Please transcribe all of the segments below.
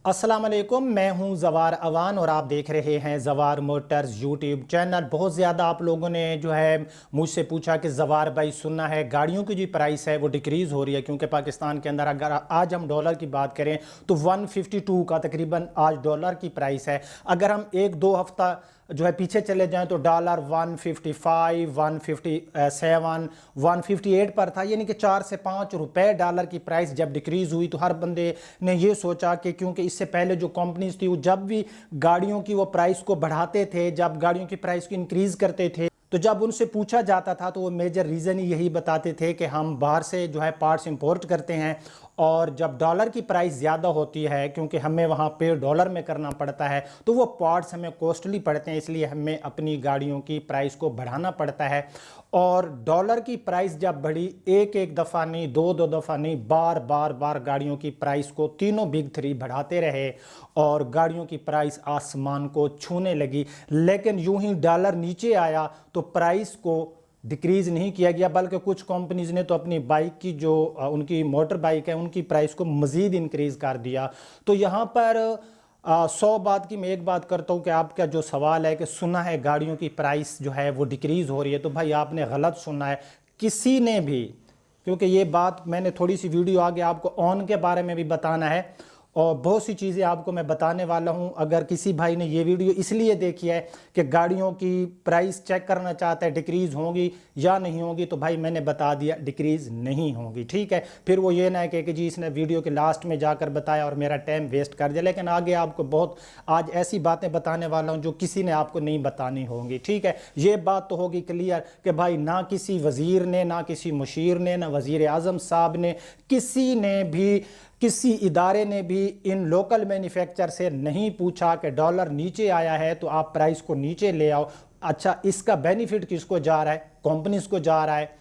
अस्सलाम वालेकुम, मैं हूं जवार अवान और आप देख रहे हैं जवार मोटर्स यूट्यूब चैनल। बहुत ज़्यादा आप लोगों ने जो है मुझसे पूछा कि जवार भाई सुनना है गाड़ियों की जो प्राइस है वो डिक्रीज़ हो रही है, क्योंकि पाकिस्तान के अंदर अगर आज हम डॉलर की बात करें तो 152 का तकरीबन आज डॉलर की प्राइस है। अगर हम एक दो हफ्ता जो है पीछे चले जाएं तो डॉलर 155, 157, 158 पर था, यानी कि 4 से 5 रुपए डॉलर की प्राइस जब डिक्रीज़ हुई तो हर बंदे ने ये सोचा कि क्योंकि इससे पहले जो कंपनीज थी वो जब भी गाड़ियों की वो प्राइस को बढ़ाते थे, जब गाड़ियों की प्राइस को इंक्रीज़ करते थे, तो जब उनसे पूछा जाता था तो वो मेजर रीज़न ही यही बताते थे कि हम बाहर से जो है पार्ट्स इंपोर्ट करते हैं और जब डॉलर की प्राइस ज़्यादा होती है, क्योंकि हमें वहाँ पे डॉलर में करना पड़ता है, तो वो पार्ट्स हमें कॉस्टली पड़ते हैं, इसलिए हमें अपनी गाड़ियों की प्राइस को बढ़ाना पड़ता है। और डॉलर की प्राइस जब बढ़ी, एक एक दफ़ा नहीं, दो दो दफ़ा नहीं, बार बार बार गाड़ियों की प्राइस को तीनों बिग थ्री बढ़ाते रहे और गाड़ियों की प्राइस आसमान को छूने लगी। लेकिन यूं ही डॉलर नीचे आया तो प्राइस को डिक्रीज़ नहीं किया गया, बल्कि कुछ कंपनीज ने तो अपनी बाइक की जो उनकी मोटर बाइक है उनकी प्राइस को मज़ीद इंक्रीज़ कर दिया। तो यहाँ पर 100 बात की मैं एक बात करता हूँ कि आपका जो सवाल है कि सुना है गाड़ियों की प्राइस जो है वो डिक्रीज़ हो रही है, तो भाई आपने गलत सुना है किसी ने भी, क्योंकि ये बात मैंने थोड़ी सी वीडियो आगे आपको ऑन के बारे में भी बताना है और बहुत सी चीज़ें आपको मैं बताने वाला हूं। अगर किसी भाई ने ये वीडियो इसलिए देखी है कि गाड़ियों की प्राइस चेक करना चाहता है डिक्रीज़ होंगी या नहीं होगी, तो भाई मैंने बता दिया डिक्रीज़ नहीं होगी, ठीक है। फिर वो ये ना है कि जी इसने वीडियो के लास्ट में जाकर बताया और मेरा टाइम वेस्ट कर दिया। लेकिन आगे आपको बहुत आज ऐसी बातें बताने वाला हूँ जो किसी ने आपको नहीं बतानी होंगी, ठीक है। ये बात तो होगी क्लियर कि भाई ना किसी वज़ीर ने, ना किसी मुशीर ने, ना वज़ीर आज़म साहब ने, किसी ने भी, किसी इदारे ने भी इन लोकल मैन्युफैक्चर से नहीं पूछा कि डॉलर नीचे आया है तो आप प्राइस को नीचे ले आओ। अच्छा, इसका बेनिफिट किसको जा रहा है? कंपनीज को जा रहा है,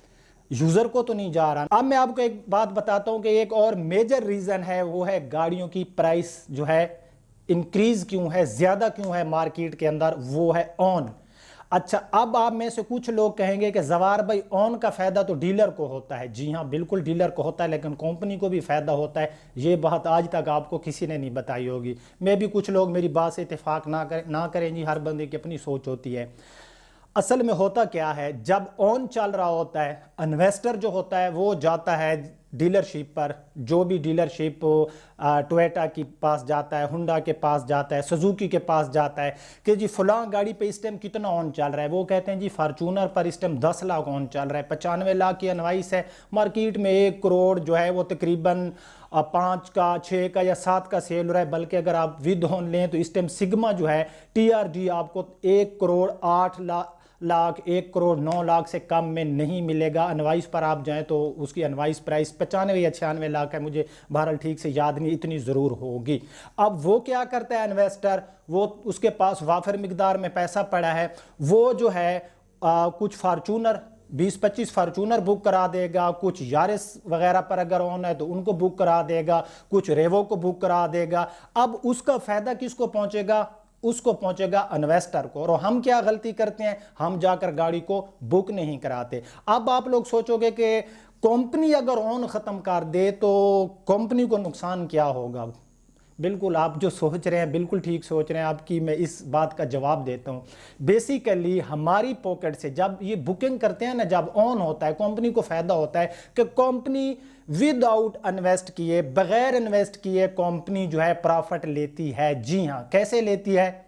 यूज़र को तो नहीं जा रहा। अब मैं आपको एक बात बताता हूं कि एक और मेजर रीज़न है, वो है गाड़ियों की प्राइस जो है इंक्रीज़ क्यों है, ज़्यादा क्यों है मार्केट के अंदर, वो है ऑन। अच्छा, अब आप में से कुछ लोग कहेंगे कि जवार भाई ऑन का फ़ायदा तो डीलर को होता है। जी हाँ, बिल्कुल डीलर को होता है, लेकिन कंपनी को भी फ़ायदा होता है। ये बात आज तक आपको किसी ने नहीं बताई होगी। मैं भी, कुछ लोग मेरी बात से इत्तेफाक ना करें जी, हर बंदे की अपनी सोच होती है। असल में होता क्या है, जब ऑन चल रहा होता है, इन्वेस्टर जो होता है वो जाता है डीलरशिप पर, जो भी डीलरशिप टोयोटा के पास जाता है, हुंडा के पास जाता है, सुजुकी के पास जाता है कि जी फलां गाड़ी पे इस टाइम कितना ऑन चल रहा है। वो कहते हैं जी फार्चूनर पर इस टाइम 10 लाख ऑन चल रहा है, 95 लाख की इनवाइस है, मार्केट में 1 करोड़ जो है वो तकरीबन 5 का, 6 का या 7 का सेल हो रहा है। बल्कि अगर आप विद ऑन लें तो इस टाइम सिग्मा जो है TRD आपको 1 करोड़ 8 लाख, 1 करोड़ 9 लाख से कम में नहीं मिलेगा। अनवाइस पर आप जाएं तो उसकी अनवाइस प्राइस 95 या 96 लाख है, मुझे बहरहाल ठीक से याद नहीं, इतनी ज़रूर होगी। अब वो क्या करता है इन्वेस्टर, वो उसके पास वाफिर मिकदार में पैसा पड़ा है, वो जो है कुछ फार्चूनर 20-25 फार्चूनर बुक करा देगा, कुछ यारिस वगैरह पर अगर ऑन है तो उनको बुक करा देगा, कुछ रेवो को बुक करा देगा। अब उसका फ़ायदा किसको पहुंचेगा? उसको पहुंचेगा इन्वेस्टर को। और हम क्या गलती करते हैं, हम जाकर गाड़ी को बुक नहीं कराते। अब आप लोग सोचोगे कि कंपनी अगर ऑन ख़त्म कर दे तो कंपनी को नुकसान क्या होगा। बिल्कुल आप जो सोच रहे हैं बिल्कुल ठीक सोच रहे हैं, आपकी मैं इस बात का जवाब देता हूं। बेसिकली हमारी पॉकेट से जब ये बुकिंग करते हैं ना, जब ऑन होता है, कंपनी को फ़ायदा होता है कि कंपनी विदाउट इन्वेस्ट किए, बगैर इन्वेस्ट किए कंपनी जो है प्रॉफिट लेती है। जी हाँ, कैसे लेती है?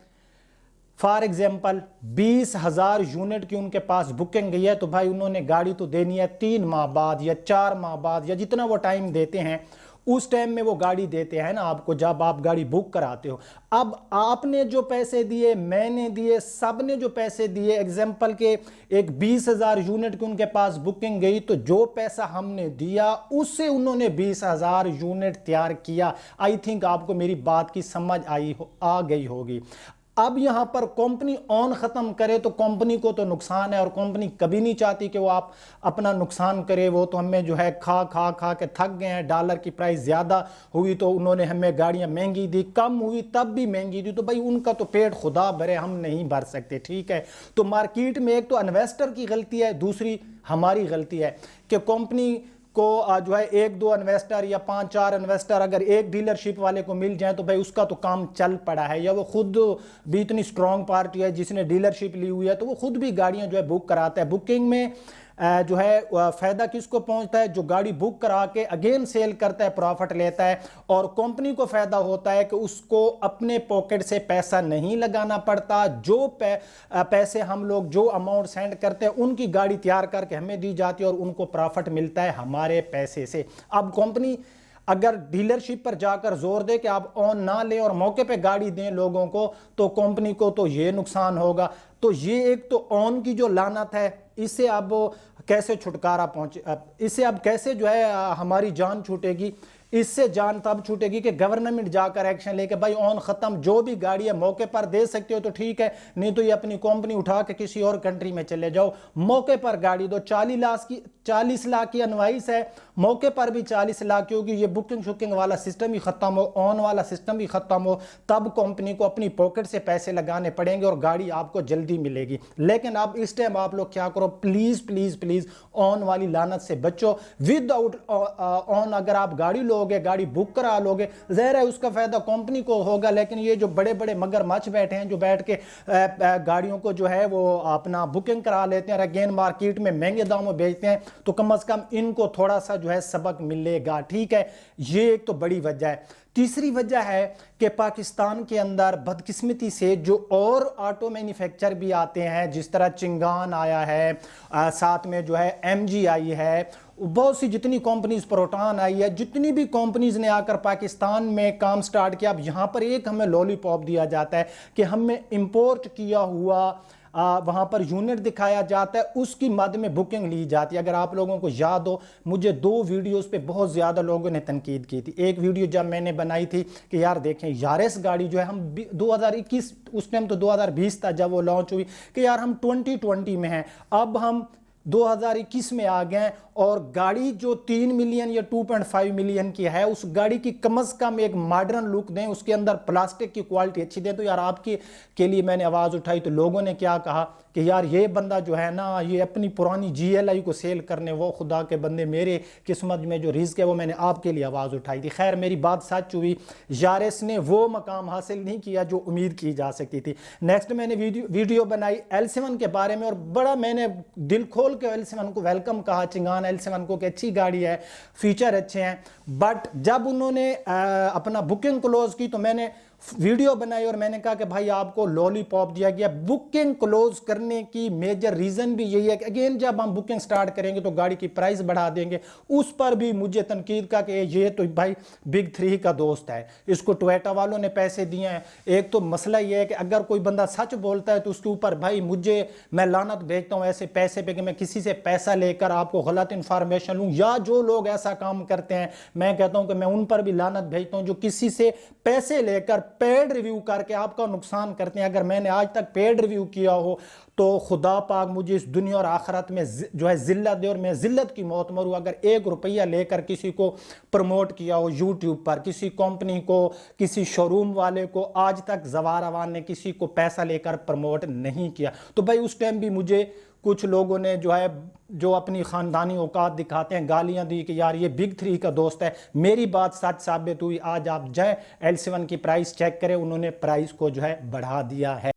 फॉर एग्जाम्पल 20,000 यूनिट की उनके पास बुकिंग गई है, तो भाई उन्होंने गाड़ी तो देनी है 3 माह बाद या 4 माह बाद या जितना वो टाइम देते हैं, उस टाइम में वो गाड़ी देते हैं ना आपको, जब आप गाड़ी बुक कराते हो। अब आपने जो पैसे दिए, मैंने दिए, सब ने जो पैसे दिए, एग्जाम्पल के एक 20,000 यूनिट की उनके पास बुकिंग गई, तो जो पैसा हमने दिया उससे उन्होंने 20,000 यूनिट तैयार किया। आई थिंक आपको मेरी बात की समझ आ गई होगी। अब यहां पर कंपनी ऑन खत्म करे तो कंपनी को तो नुकसान है, और कंपनी कभी नहीं चाहती कि वो आप अपना नुकसान करे। वो तो हमें जो है खा खा खा के थक गए हैं। डॉलर की प्राइस ज़्यादा हुई तो उन्होंने हमें गाड़ियां महंगी दी, कम हुई तब भी महंगी दी, तो भाई उनका तो पेट खुदा भरे, हम नहीं भर सकते, ठीक है। तो मार्केट में एक तो इन्वेस्टर की गलती है, दूसरी हमारी गलती है कि कंपनी को जो है 1-2 इन्वेस्टर या 5-4 इन्वेस्टर अगर एक डीलरशिप वाले को मिल जाए तो भाई उसका तो काम चल पड़ा है। या वो खुद भी इतनी स्ट्रांग पार्टी है जिसने डीलरशिप ली हुई है तो वो खुद भी गाड़ियां जो है बुक कराता है। बुकिंग में जो है फायदा किसको पहुंचता है? जो गाड़ी बुक करा के अगेन सेल करता है, प्रॉफिट लेता है। और कंपनी को फायदा होता है कि उसको अपने पॉकेट से पैसा नहीं लगाना पड़ता। जो पैसे हम लोग जो अमाउंट सेंड करते हैं उनकी गाड़ी तैयार करके हमें दी जाती है और उनको प्रॉफिट मिलता है हमारे पैसे से। अब कंपनी अगर डीलरशिप पर जाकर जोर दे कि आप ऑन ना लें और मौके पे गाड़ी दें लोगों को, तो कंपनी को तो ये नुकसान होगा। तो ये एक तो ऑन की जो लानत है, इससे अब कैसे छुटकारा पहुंचे, इससे अब कैसे जो है हमारी जान छूटेगी? इससे जान तब छूटेगी कि गवर्नमेंट जाकर एक्शन लेके भाई ऑन खत्म, जो भी गाड़ी है मौके पर दे सकते हो तो ठीक है, नहीं तो ये अपनी कंपनी उठा के किसी और कंट्री में चले जाओ, मौके पर गाड़ी दो। 40 लाख की इनवाइस है, मौके पर भी 40 लाख की होगी। ये बुकिंग शुकिंग वाला सिस्टम ही खत्म हो, ऑन वाला सिस्टम भी खत्म हो, तब कंपनी को अपनी पॉकेट से पैसे लगाने पड़ेंगे और गाड़ी आपको जल्दी मिलेगी। लेकिन अब इस टाइम आप लोग क्या करो, प्लीज प्लीज प्लीज ऑन वाली लानत से बचो। विदाउट ऑन अगर आप गाड़ी लोगे, गाड़ी बुक करा लोगे, ज़ाहिर है उसका फायदा कंपनी को होगा। लेकिन ये जो बड़े बड़े मगरमच्छ बैठे हैं जो बैठ के गाड़ियों को जो है वो अपना बुकिंग करा लेते हैं और अगेन मार्केट में महंगे दामों बेचते हैं, तो कम से कम इनको थोड़ा सा जो है सबक मिलेगा। ठीक है, ये एक तो बड़ी वजह है। तीसरी वजह है कि पाकिस्तान के अंदर बदकिस्मती से जो और ऑटो मैन्युफैक्चर भी आते हैं, जिस तरह चिंगान आया है, साथ में जो है MG आई है, बहुत सी जितनी कंपनीज, प्रोटॉन आई है, जितनी भी कंपनीज ने आकर पाकिस्तान में काम स्टार्ट किया, अब यहाँ पर एक हमें लॉलीपॉप दिया जाता है कि हमें इंपोर्ट किया हुआ वहाँ पर यूनिट दिखाया जाता है, उसकी मद में बुकिंग ली जाती है। अगर आप लोगों को याद हो, मुझे 2 वीडियोस पे बहुत ज़्यादा लोगों ने तनकीद की थी। एक वीडियो जब मैंने बनाई थी कि यार देखें यारिस गाड़ी जो है, हम 2021, उस टाइम तो 2020 था जब वो लॉन्च हुई, कि यार हम 2020 में हैं, अब हम 2021 में आ गए और गाड़ी जो 3 मिलियन या 2.5 मिलियन की है, उस गाड़ी की कम से कम एक मॉडर्न लुक दें, उसके अंदर प्लास्टिक की क्वालिटी अच्छी दें। तो यार आपके के लिए मैंने आवाज़ उठाई तो लोगों ने क्या कहा कि यार ये बंदा जो है ना, ये अपनी पुरानी GLI को सेल करने, वो खुदा के बंदे, मेरे किस्मत में जो रिस्क है वो मैंने आपके लिए आवाज़ उठाई थी। खैर मेरी बात सच हुई, यारिस ने वो मकाम हासिल नहीं किया जो उम्मीद की जा सकती थी। नेक्स्ट मैंने वीडियो बनाई L7 के बारे में और बड़ा मैंने दिल खोल के L7 को वेलकम कहा, चिंगान L7 को, कि अच्छी गाड़ी है, फीचर अच्छे हैं। बट जब उन्होंने अपना बुकिंग क्लोज की तो मैंने वीडियो बनाई और मैंने कहा कि भाई आपको लॉलीपॉप दिया गया। बुकिंग क्लोज करने की मेजर रीजन भी यही है कि अगेन जब हम बुकिंग स्टार्ट करेंगे तो गाड़ी की प्राइस बढ़ा देंगे। उस पर भी मुझे तनकीद का कि ये तो भाई बिग 3 का दोस्त है, इसको टोयोटा वालों ने पैसे दिए हैं। एक तो मसला ये है कि अगर कोई बंदा सच बोलता है तो उसके ऊपर भाई मैं लानत भेजता हूँ ऐसे पैसे पे कि मैं किसी से पैसा लेकर आपको गलत इंफॉर्मेशन लूँ, या जो लोग ऐसा काम करते हैं मैं कहता हूँ कि मैं उन पर भी लानत भेजता हूँ जो किसी से पैसे लेकर पेड रिव्यू करके आपका नुकसान करते हैं। अगर मैंने आज तक पेड रिव्यू किया हो तो खुदा पाक मुझे इस दुनिया और आखिरत में जो है जिल्लत दे और मैं जिल्लत की मौत मरूं। अगर 1 रुपया लेकर किसी को प्रमोट किया हो यूट्यूब पर, किसी कंपनी को, किसी शोरूम वाले को, आज तक जवार अवान ने किसी को पैसा लेकर प्रमोट नहीं किया। तो भाई उस टाइम भी मुझे कुछ लोगों ने जो है, जो अपनी ख़ानदानी औकात दिखाते हैं, गालियां दी कि यार ये बिग 3 का दोस्त है। मेरी बात सच साबित हुई। आज आप जाएं L7 की प्राइस चेक करें, उन्होंने प्राइस को जो है बढ़ा दिया है।